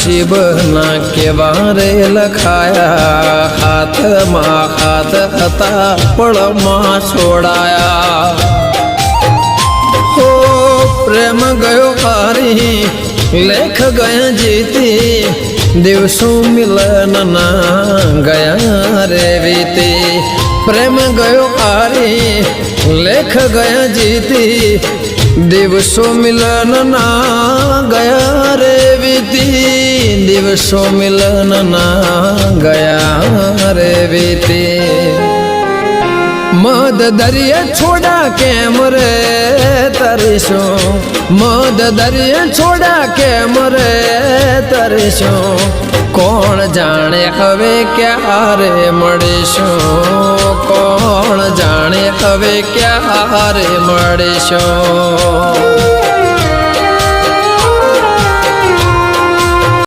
નસીબના કેવા રે લખાયા, હાથમાં હાથ હતા પળમાં છોડાયા. હો પ્રેમ ગયો હારી, લેખ ગયા જીતી, દિવસો મિલનના ગયા રે વીતી. પ્રેમ ગયો હારી, લેખ ગયા જીતી, દિવસો મિલનના ગયા રે વીતી, દિવસો મિલનના ગયા રે વીતી. મદ દરિયે છોડા કેમ રે તરીશું, મદ દરિયે છોડા કેમ રે તરીશું, કોણ જાણે હવે ક્યારે મળીશું, કોણ જાણે હવે ક્યારે મળીશું.